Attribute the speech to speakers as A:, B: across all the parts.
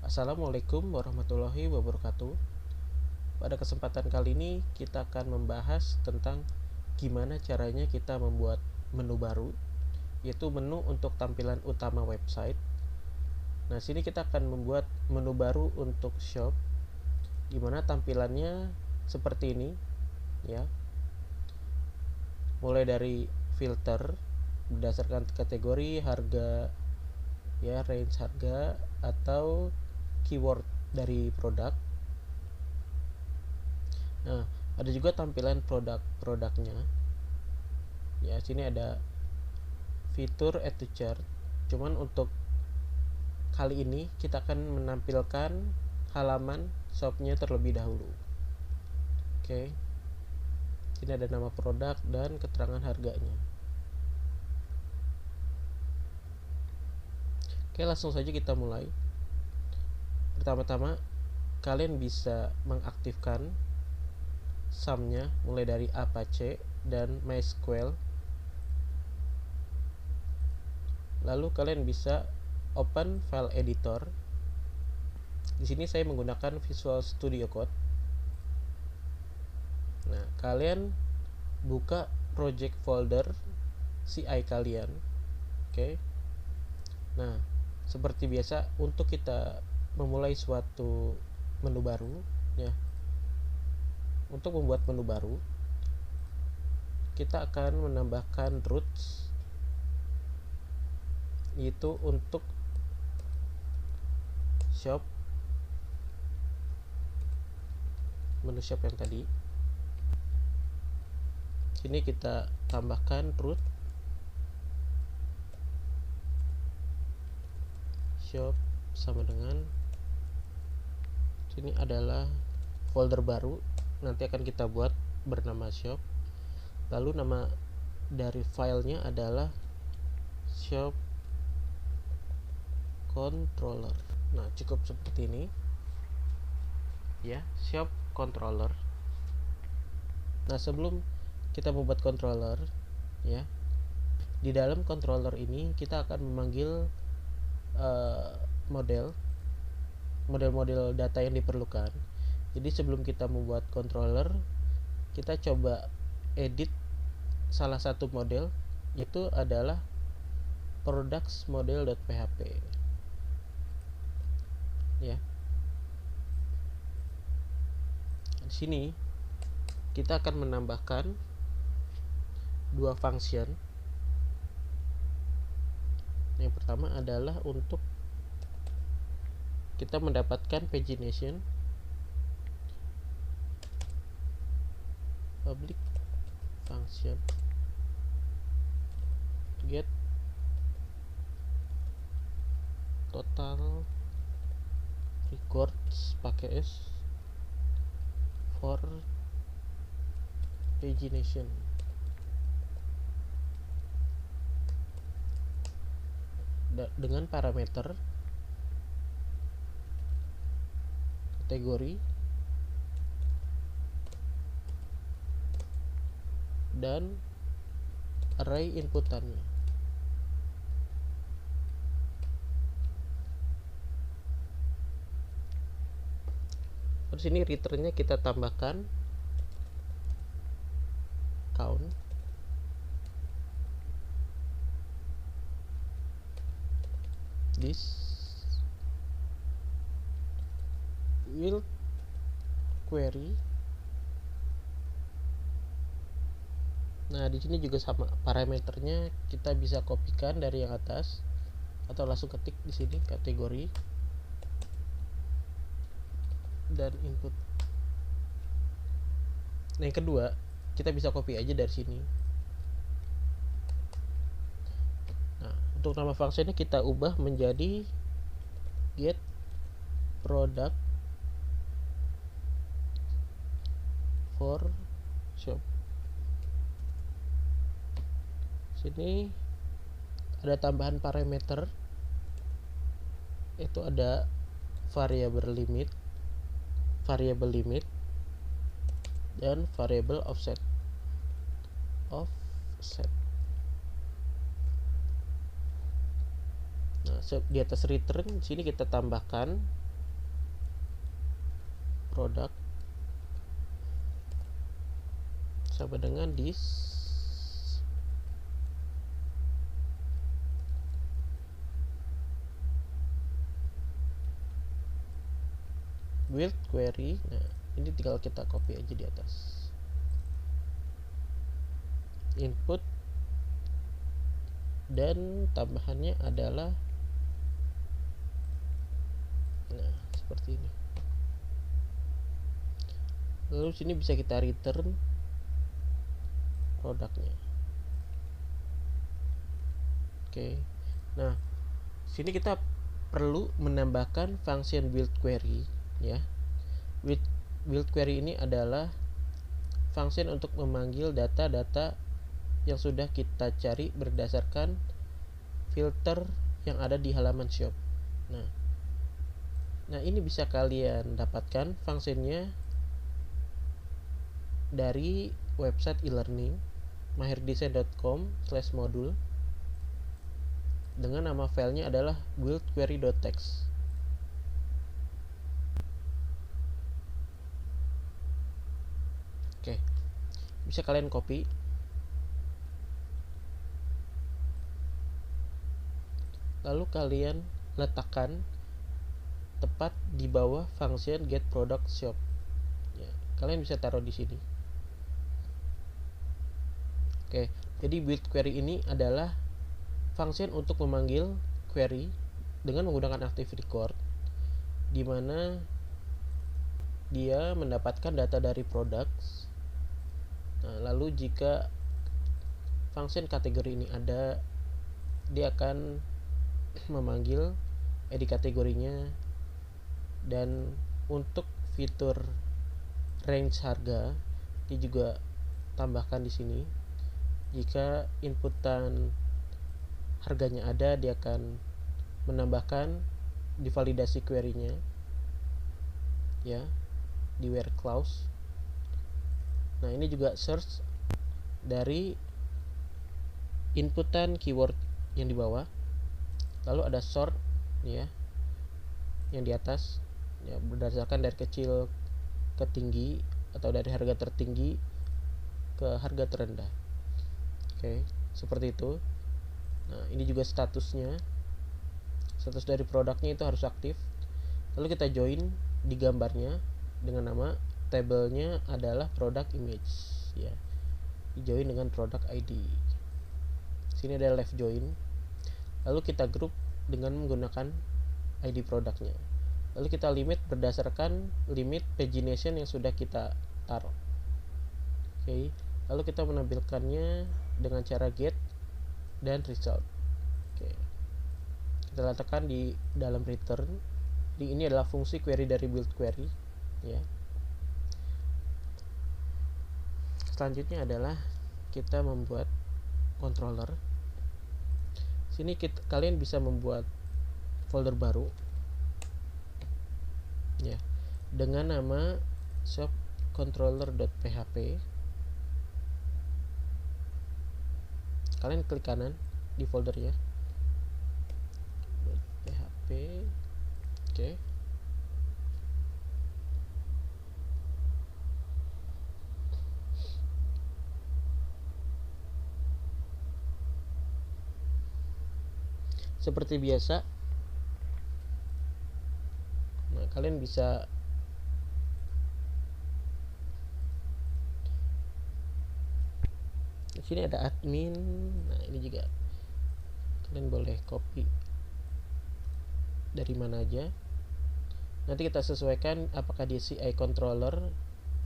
A: Assalamualaikum warahmatullahi wabarakatuh. Pada kesempatan kali ini kita akan membahas tentang gimana caranya kita membuat menu baru, yaitu menu untuk tampilan utama website. Nah, sini kita akan membuat menu baru untuk shop, gimana tampilannya seperti ini, ya. Mulai dari filter berdasarkan kategori, harga, ya, range harga atau keyword dari produk. Nah, ada juga tampilan produk-produknya. Ya, sini ada fitur add to chart. Cuman untuk kali ini kita akan menampilkan halaman shopnya terlebih dahulu. Oke. Sini ada nama produk dan keterangan harganya. Oke, langsung saja kita mulai. Pertama-tama, kalian bisa mengaktifkan sumnya mulai dari Apache dan MySQL. Lalu kalian bisa open file editor. Di sini saya menggunakan Visual Studio Code. Nah, kalian buka project folder CI kalian. Oke. Nah, seperti biasa untuk kita memulai suatu menu baru, ya. Untuk membuat menu baru, kita akan menambahkan roots, yaitu untuk shop, menu shop yang tadi. Sini kita tambahkan root shop sama dengan, sini adalah folder baru, nanti akan kita buat bernama shop. Lalu nama dari filenya adalah shop controller. Nah, cukup seperti ini, ya, shop controller. Nah, sebelum kita membuat controller, ya, di dalam controller ini kita akan memanggil model-model data yang diperlukan. Jadi sebelum kita membuat controller, kita coba edit salah satu model, yaitu adalah products-model.php, ya. Di sini kita akan menambahkan dua function. Yang pertama adalah untuk kita mendapatkan pagination, public function get total records pakai S for pagination. Dengan parameter kategori dan array inputannya. Terus ini returnnya kita tambahkan count. This will query. Nah, di sini juga sama, parameternya kita bisa kopikan dari yang atas atau langsung ketik di sini kategori dan input. Nah, yang kedua, kita bisa copy aja dari sini. Nah, untuk nama fungsinya kita ubah menjadi get product for shop. Sini ada tambahan parameter, itu ada variable limit dan variable offset. Nah, di atas return sini kita tambahkan product sama dengan this build query. Nah, ini tinggal kita copy aja di atas. Input dan tambahannya adalah seperti ini. Lalu sini bisa kita return produknya. Oke. Nah, sini kita perlu menambahkan function build query ya. Build query ini adalah function untuk memanggil data-data yang sudah kita cari berdasarkan filter yang ada di halaman shop. Nah, ini bisa kalian dapatkan fungsinya dari website e-learning mahirdesain.com/modul dengan nama filenya adalah buildquery.txt. Oke, bisa kalian copy. Lalu kalian letakkan tepat di bawah function get product shop. Ya, kalian bisa taruh di sini. Oke, jadi build query ini adalah function untuk memanggil query dengan menggunakan active record, di mana dia mendapatkan data dari products. Nah, lalu jika function kategori ini ada, dia akan memanggil edit kategorinya, dan untuk fitur range harga dia juga tambahkan di sini. Jika inputan harganya ada, dia akan menambahkan di validasi query-nya ya di where clause. Nah, ini juga search dari inputan keyword yang di bawah. Lalu ada sort ya yang di atas ya, berdasarkan dari kecil ke tinggi atau dari harga tertinggi ke harga terendah. Oke, seperti itu. Nah, ini juga statusnya. Status dari produknya itu harus aktif. Lalu kita join di gambarnya dengan nama tabelnya adalah product image ya. Di join dengan product ID. Sini ada left join. Lalu kita group dengan menggunakan ID produknya. Lalu kita limit berdasarkan limit pagination yang sudah kita taruh. Oke. Lalu kita menampilkannya dengan cara get dan result. Oke. Kita letakkan di dalam return. Jadi ini adalah fungsi query dari build query ya. Selanjutnya adalah kita membuat controller. Sini kalian bisa membuat folder baru ya dengan nama shopcontroller.php. Kalian klik kanan di foldernya .php. Oke. Seperti biasa, nah kalian bisa di sini ada admin. Nah, ini juga kalian boleh copy dari mana aja. Nanti kita sesuaikan apakah di CI controller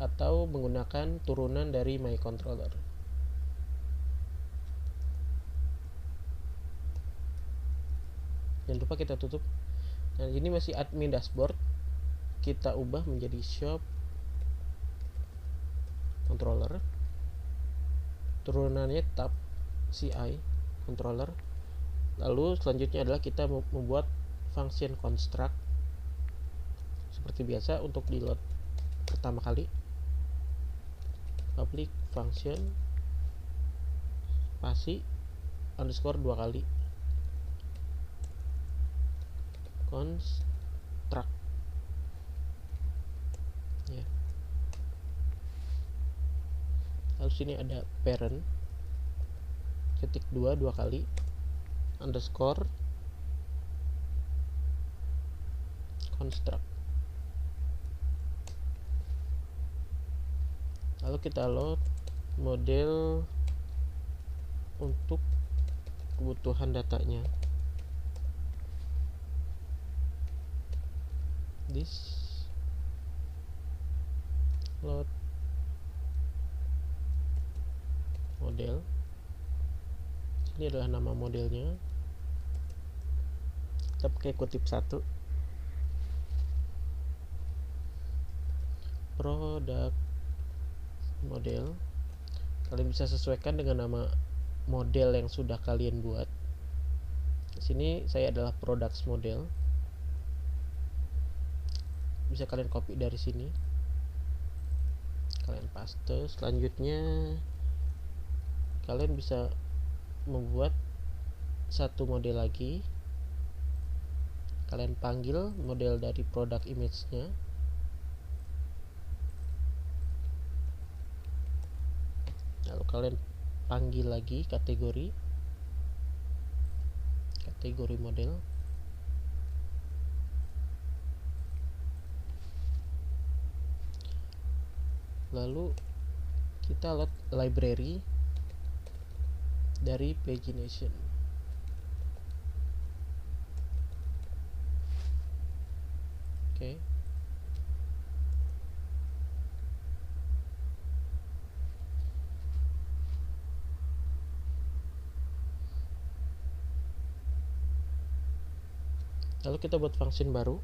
A: atau menggunakan turunan dari my controller. Jangan lupa kita tutup. Nah, ini masih admin dashboard. Kita ubah menjadi shop controller. Turunannya tab CI controller. Lalu selanjutnya adalah kita membuat function construct. Seperti biasa untuk di load pertama kali. Public function spasi underscore 2 kali. Construct terus ini ada parent, ketik dua kali, underscore construct. Lalu kita load model untuk kebutuhan datanya. This load model. Ini adalah nama modelnya. Kita pakai kutip 1. Product model. Kalian bisa sesuaikan dengan nama model yang sudah kalian buat. Di sini saya adalah products model. Bisa kalian copy dari sini, kalian paste. Selanjutnya kalian bisa membuat satu model lagi. Kalian panggil model dari product image-nya. Lalu kalian panggil lagi kategori model. Lalu kita load library dari pagination. Oke. Lalu kita buat function baru.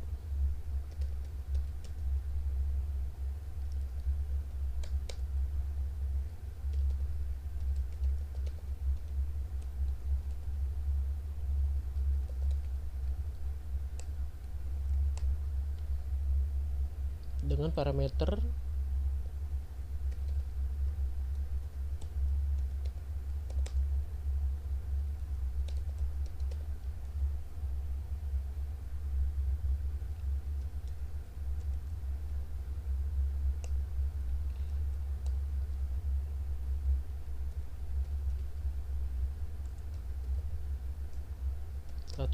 A: Dengan parameter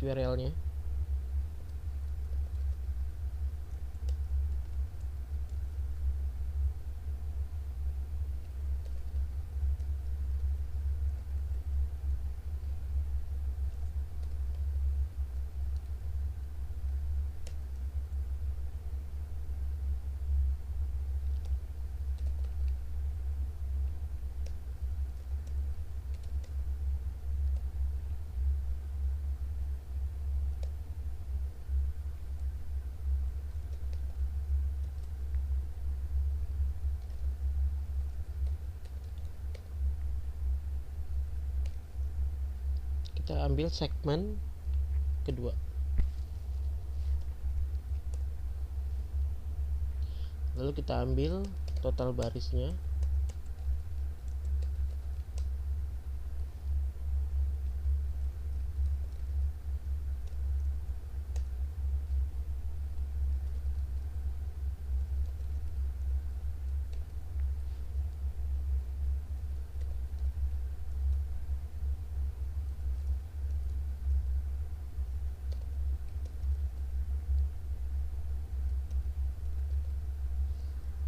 A: URL-nya. Kita ambil segmen kedua. Lalu kita ambil total barisnya.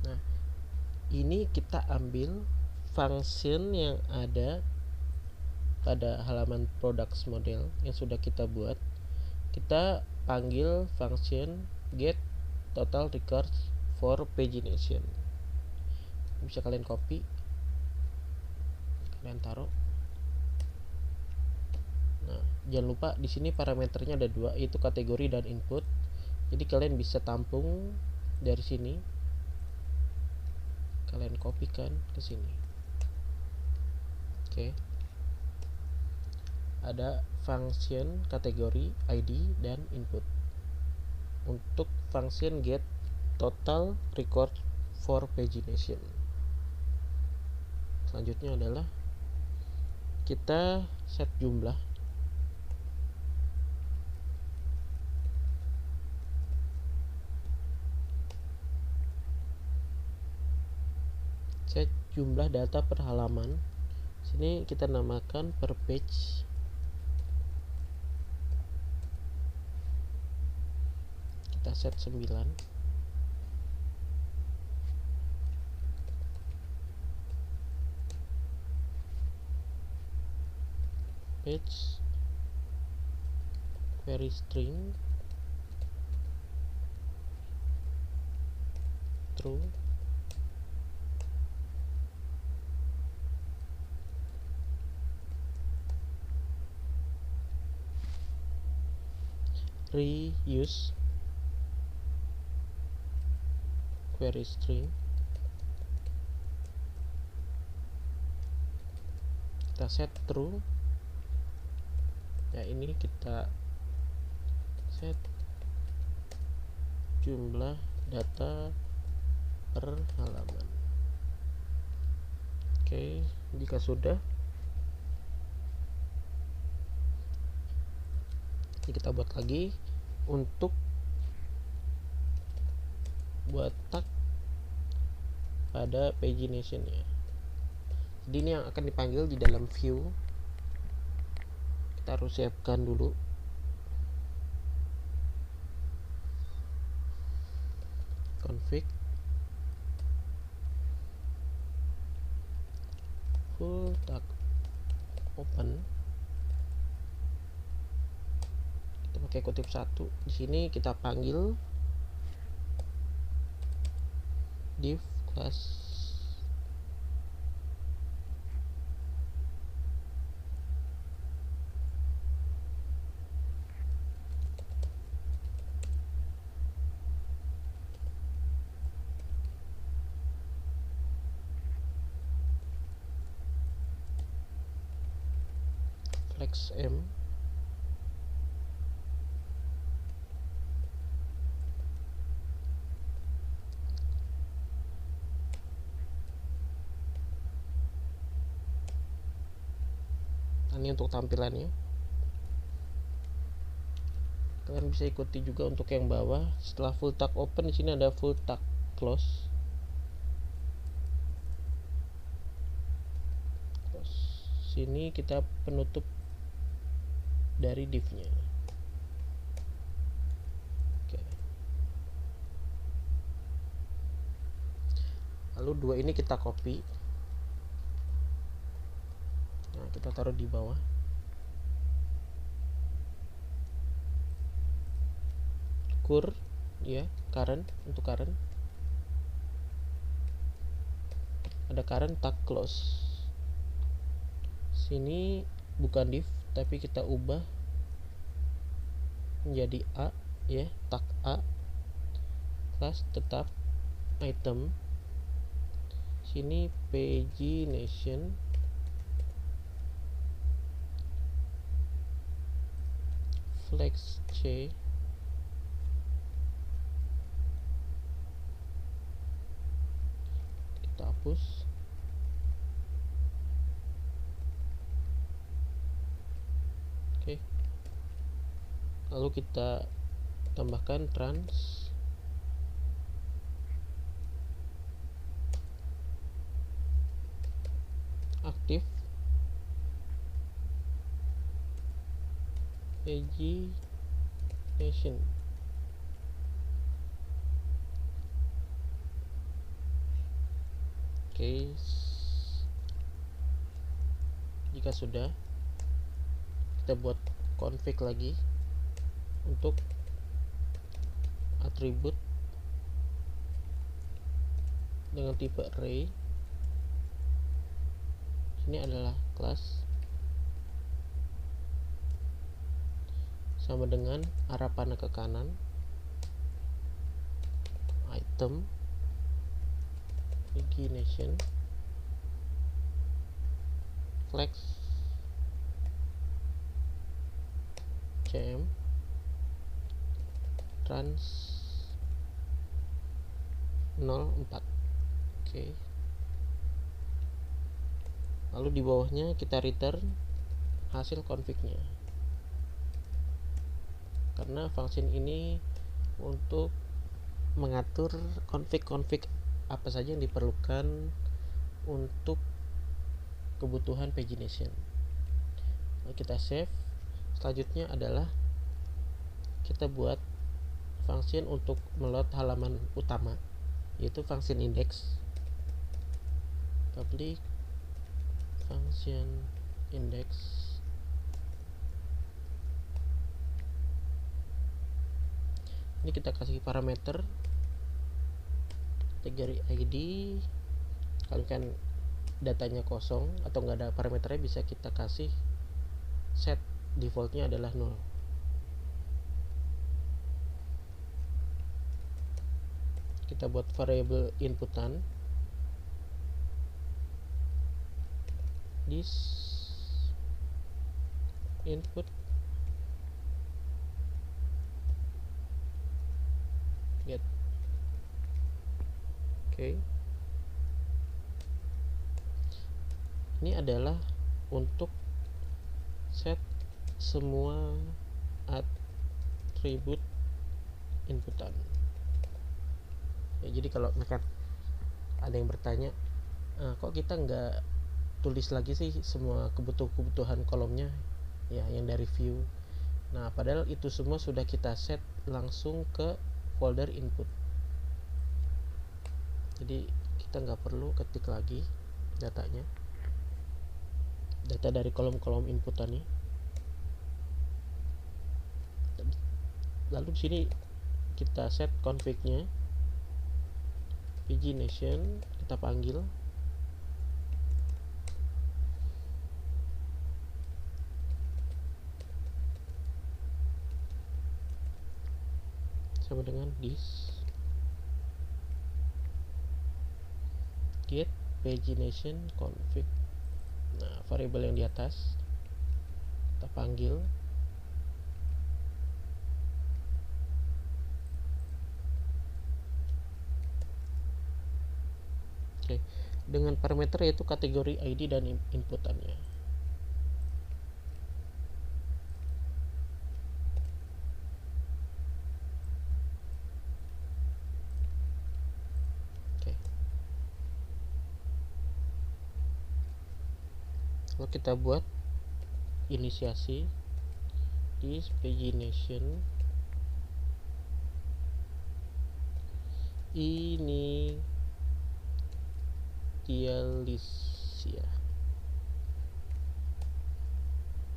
A: Nah, ini kita ambil function yang ada pada halaman products model yang sudah kita buat. Kita panggil function get total records for pagination. Bisa kalian copy, kalian taruh. Nah, jangan lupa di sini parameternya ada 2, yaitu kategori dan input. Jadi kalian bisa tampung dari sini, kalian kopikan ke sini. Oke. Ada function kategori, ID, dan input. Untuk function get total record for pagination. Selanjutnya adalah kita set jumlah. set jumlah data per halaman. Sini kita namakan per page. Kita set 9. Page query string true. Reuse query string kita set true. Ya, ini kita set jumlah data per halaman. Oke, jika sudah, ini kita buat lagi untuk buat tag pada pagination ya. Jadi ini yang akan dipanggil di dalam view. Kita harus siapkan dulu config full tag open. Kita pakai kutip 1. Di sini kita panggil div class flex m. Ini untuk tampilannya. Kalian bisa ikuti juga untuk yang bawah. Setelah full tag open, di sini ada full tag close. Sini kita penutup dari div-nya. Oke. Lalu 2 ini kita copy. Nah, kita taruh di bawah. Cur ya, current, untuk current ada current tag close. Sini bukan div tapi kita ubah menjadi A ya, tag A. Class tetap item. Sini pagination. Flex C. Kita hapus. Oke. Lalu kita tambahkan trans aktif pagination. Oke, jika sudah, kita buat config lagi untuk atribut dengan tipe array. Ini adalah kelas sama dengan arah panah ke kanan, item pagination flex cm trans 04. Oke. Lalu di bawahnya kita return hasil config-nya. Karena function ini untuk mengatur config-config apa saja yang diperlukan untuk kebutuhan pagination. Kita save. Selanjutnya adalah kita buat function untuk meload halaman utama, yaitu function index. Public function index. Ini kita kasih parameter kategori ID. Kalau kan datanya kosong atau nggak ada parameternya, bisa kita kasih set defaultnya adalah 0. Kita buat variable inputan, this input get. Oke. Ini adalah untuk set semua atribut inputan. Ya, jadi kalau misalkan ada yang bertanya, kok kita nggak tulis lagi sih semua kebutuhan kolomnya, ya, yang dari view. Nah, padahal itu semua sudah kita set langsung ke folder input. Jadi kita nggak perlu ketik lagi datanya, data dari kolom-kolom inputannya. Lalu di sini kita set config-nya, pagination kita panggil, sama dengan this get pagination config. Nah, variabel yang di atas kita panggil, oke, dengan parameter yaitu kategori ID dan inputannya. Oke. Lalu kita buat inisiasi di pagination initialize.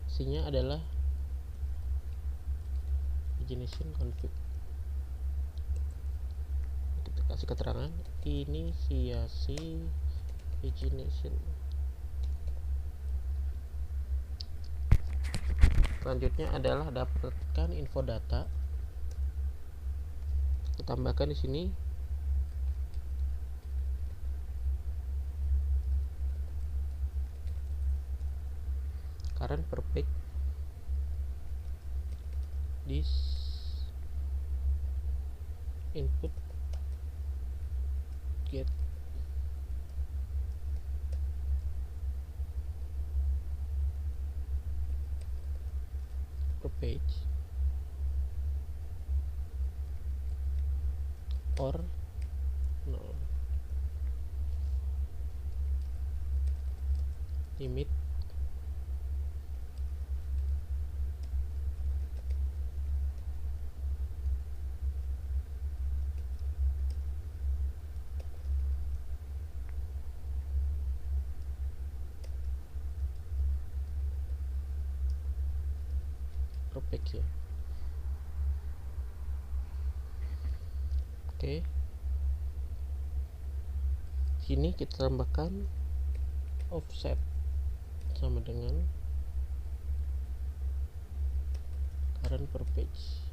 A: Isinya adalah pagination config. Kita kasih keterangan inisiasi pagination. Selanjutnya adalah dapatkan info data. Kita tambahkan di sini current per page, this input get per page or no limit per page ya. Oke. Sini kita tambahkan offset sama dengan current per page.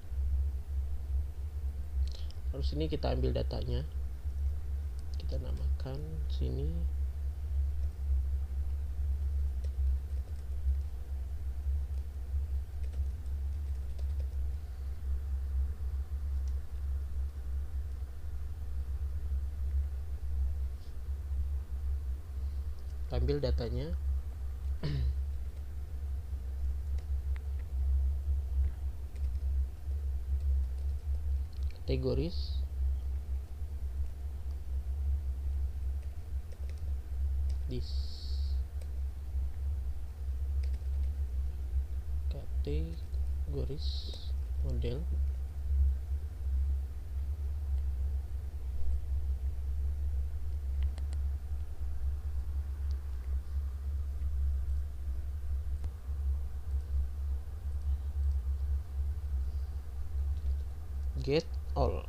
A: Lalu sini kita ambil datanya, kita namakan sini ambil datanya, kategoris, this kategoris model. Get all.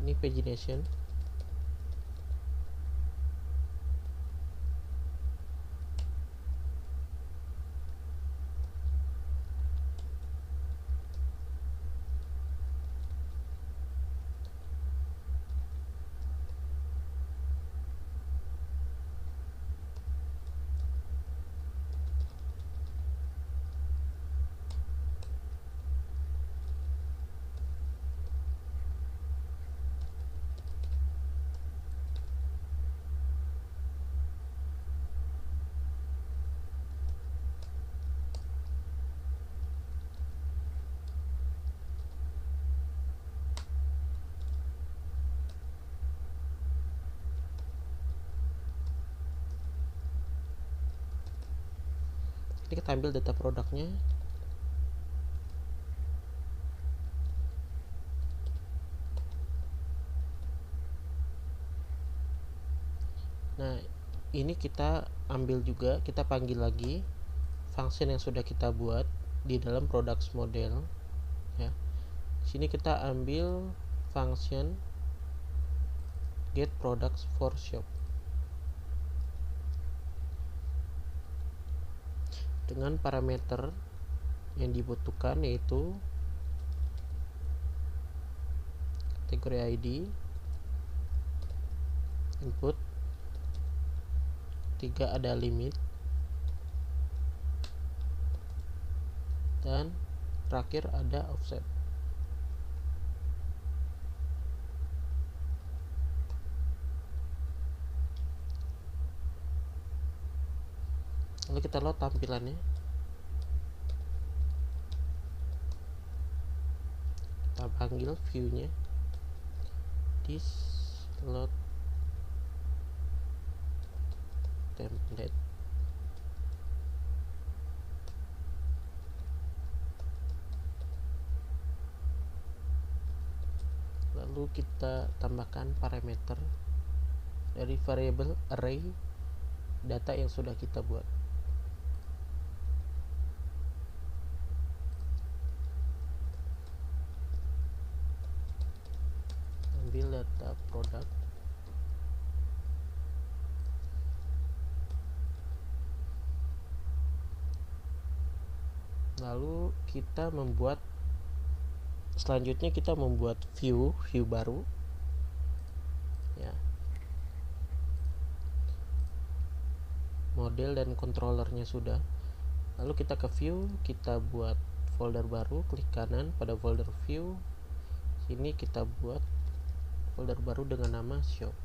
A: Ini pagination. Ini kita ambil data produknya. Nah, ini kita ambil juga, kita panggil lagi function yang sudah kita buat di dalam products model ya. Sini kita ambil function get products for shop dengan parameter yang dibutuhkan, yaitu kategori ID, input 3 ada limit, dan terakhir ada offset. Lalu kita load tampilannya. Kita panggil view-nya this load template. Lalu kita tambahkan parameter dari variable array data yang sudah kita buat. Ambil data produk, lalu kita membuat, selanjutnya kita membuat view baru ya. Model dan controllernya sudah. Lalu kita ke view, kita buat folder baru, klik kanan pada folder view. Sini kita buat folder baru dengan nama shop.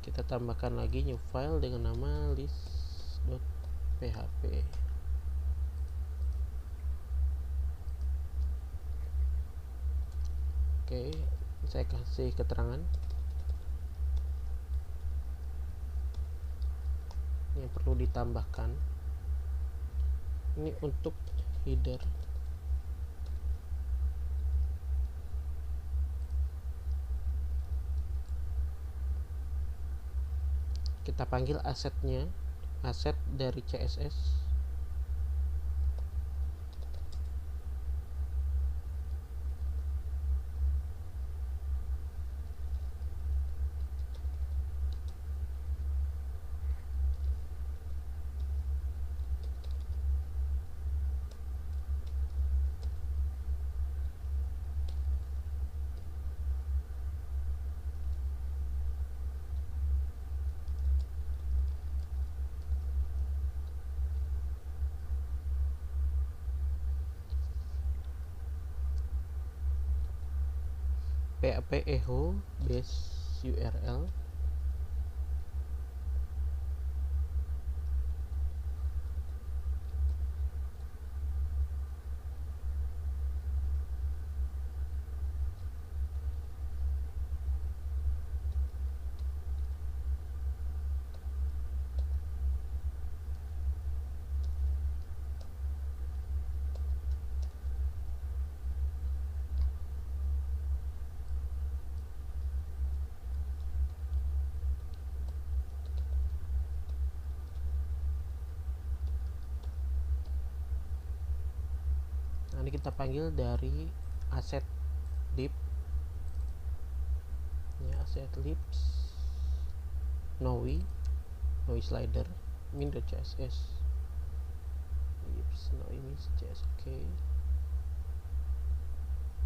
A: Kita tambahkan lagi new file dengan nama list.php. Oke, saya kasih keterangan yang perlu ditambahkan. Ini untuk header. Kita panggil asetnya, aset dari CSS. php echo base URL. Ini kita panggil dari asset lib, ya, asset libs nowy slider min.css libs nowy min.css. Oke,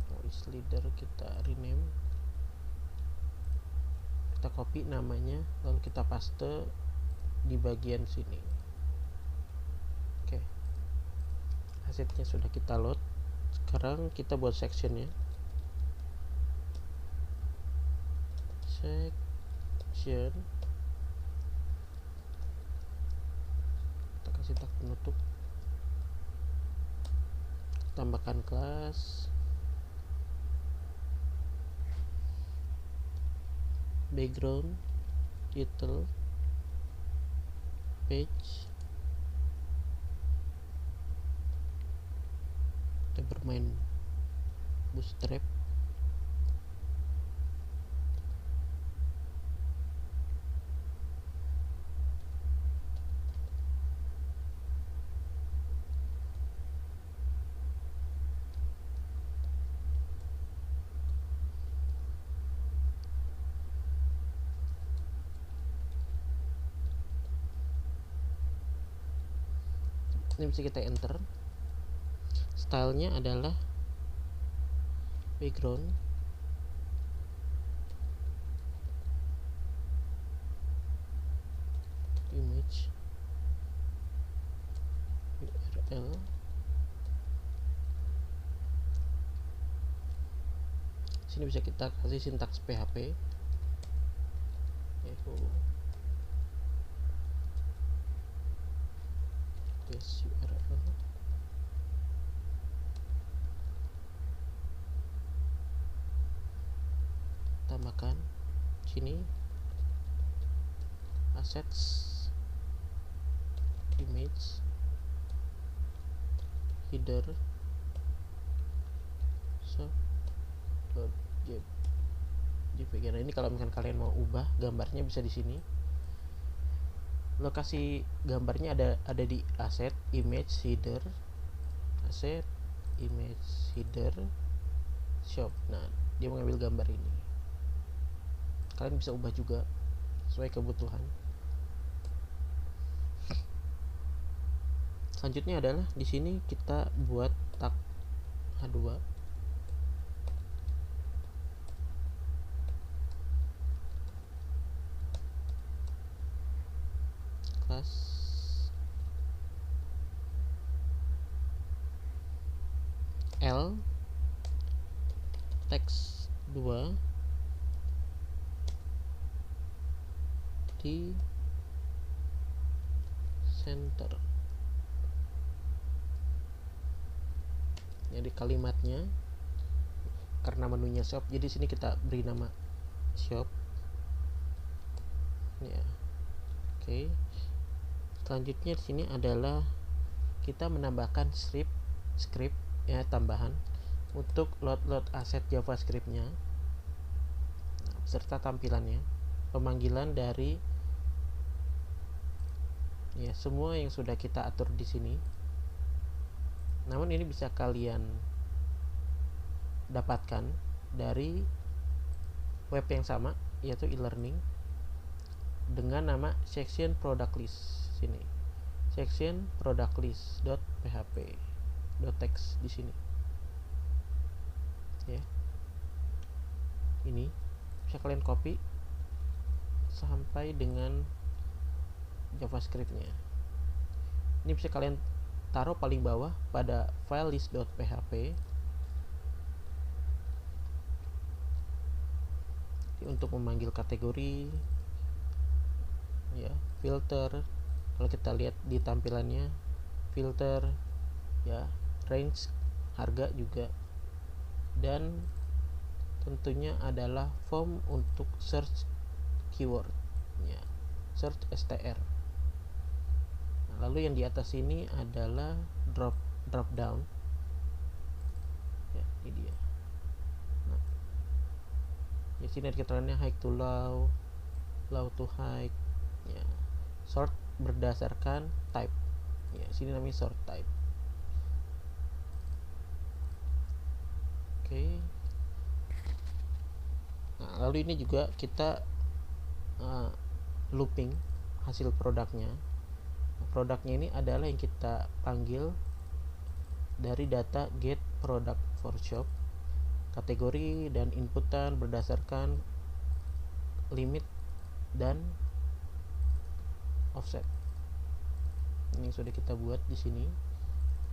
A: nowy slider kita rename, kita copy namanya, lalu kita paste di bagian sini. Oke, asetnya sudah kita load. Sekarang kita buat section ya. Section, kita kasih tag penutup, tambahkan kelas, background, title, page. Kita bermain bootstrap. Ini bisa kita enter. Stylenya adalah background, image, URL, sini bisa kita kasih sintaks PHP, echo base URL, tambahkan sini assets, image, header, JPG. Nah, ini kalau misalkan kalian mau ubah gambarnya bisa di sini. Lokasi gambarnya ada di asset, image, header, asset, image, header, shop. Nah, dia mengambil gambar ini. Kalian bisa ubah juga sesuai kebutuhan. Selanjutnya adalah di sini kita buat tag H2, kelas L text 2 di center. Jadi kalimatnya karena menunya shop, jadi sini kita beri nama shop ya. Oke. Selanjutnya di sini adalah kita menambahkan script ya, tambahan untuk load aset JavaScript-nya serta tampilannya, pemanggilan dari ya semua yang sudah kita atur di sini. Namun ini bisa kalian dapatkan dari web yang sama, yaitu e-learning, dengan nama section product list sini. Section product list.php .text di sini. Ya. Ini bisa kalian copy sampai dengan JavaScript-nya. Ini bisa kalian taruh paling bawah pada file list.php. Untuk memanggil kategori, ya, filter, kalau kita lihat di tampilannya, filter, ya, range, harga juga, dan tentunya adalah form untuk search keyword, ya, search STR. Nah, lalu yang di atas ini adalah drop down, ya, ini dia. Nah, di sini ada keterangannya high to low, low to high, ya. Sort berdasarkan type, ya, sini namanya sort type. Oke. Nah, lalu ini juga kita looping hasil produknya. Produknya ini adalah yang kita panggil dari data get product for shop, kategori dan inputan berdasarkan limit dan offset. Ini sudah kita buat di sini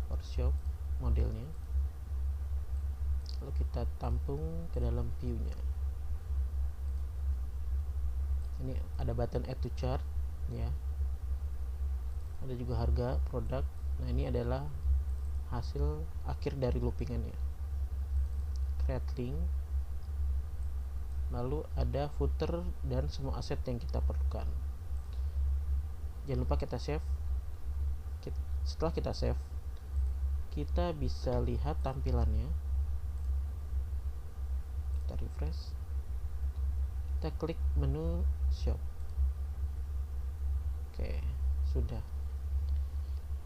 A: for shop modelnya. Lalu kita tampung ke dalam view-nya. Ini ada button add to chart, ya. Ada juga harga produk. Nah, ini adalah hasil akhir dari loopingannya. Create link. Lalu ada footer dan semua aset yang kita perlukan. Jangan lupa kita save. Setelah kita save, kita bisa lihat tampilannya. Kita refresh. Kita klik menu shop. Oke, sudah.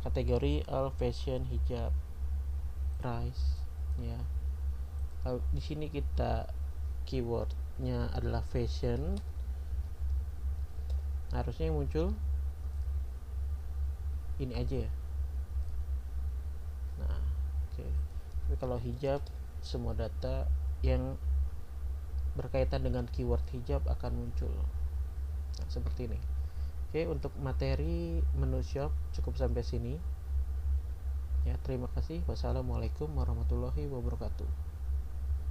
A: Kategori all fashion hijab, price, ya. Lalu di sini kita keywordnya adalah fashion. Harusnya yang muncul ini aja ya. Nah, oke. Tapi kalau hijab, semua data yang berkaitan dengan keyword hijab akan muncul. Nah, seperti ini. Oke, untuk materi menu shop cukup sampai sini. Ya, terima kasih. Wassalamualaikum warahmatullahi wabarakatuh.